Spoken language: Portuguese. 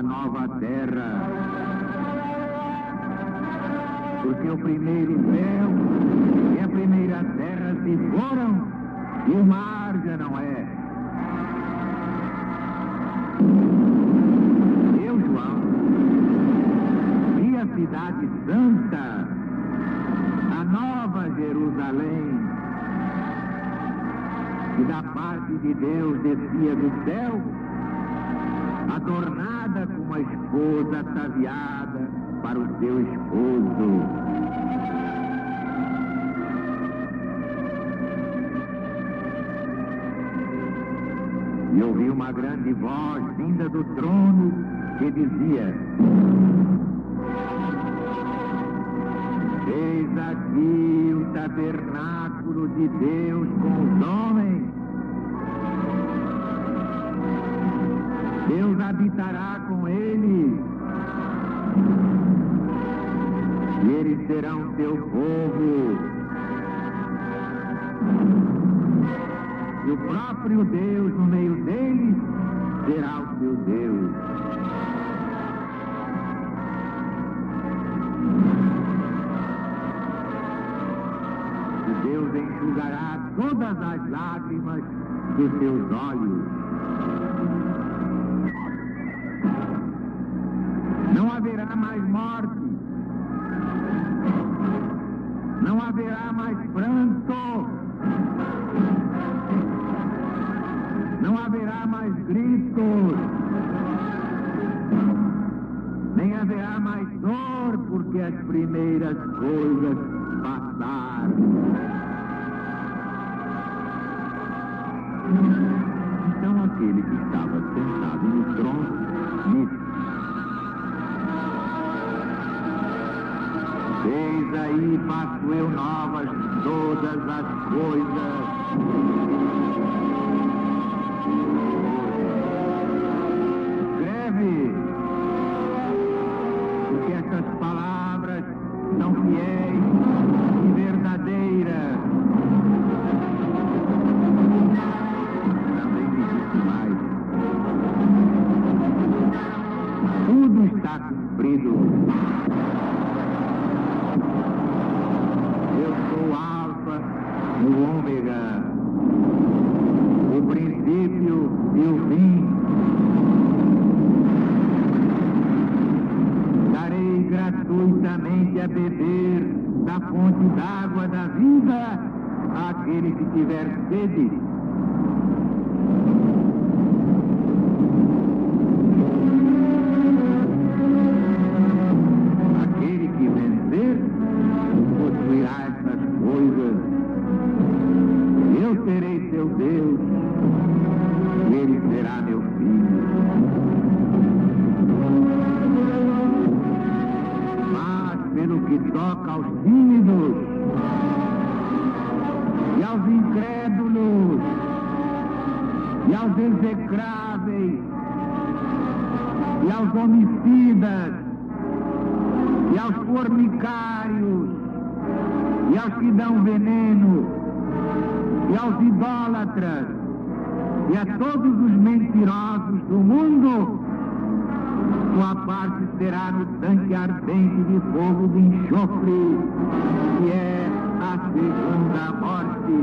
uma nova terra. Porque o primeiro céu e a primeira terra se foram e o mar já não é. Eu, João, vi a cidade santa, a nova Jerusalém, que da parte de Deus descia do céu, adornada com uma esposa ataviada para o seu esposo. E ouvi uma grande voz vinda do trono que dizia: eis aqui o tabernáculo de Deus com os homens. Deus habitará com eles, e eles serão seu povo, e o próprio Deus no meio deles será o seu Deus. E Deus enxugará todas as lágrimas dos seus olhos. Não haverá mais morte, não haverá mais pranto, não haverá mais gritos, nem haverá mais dor, porque as primeiras coisas passaram. Então aquele que estava sentado no trono disse: eis aí faço eu novas todas as coisas. Escreve, porque estas palavras são fiéis e verdadeiras. Também disse mais: tudo está cumprido. O ômega, o princípio e o fim. Darei gratuitamente a beber da fonte d'água da vida àquele que tiver sede. Aquele que vencer possuirá essas coisas. Eu serei seu Deus, e ele será meu filho. Mas pelo que toca aos tímidos, e aos incrédulos, e aos execráveis, e aos homicidas, e aos fornicários, e aos que dão veneno, e aos idólatras, e a todos os mentirosos do mundo, sua parte será no tanque ardente de fogo de enxofre, que é a segunda morte.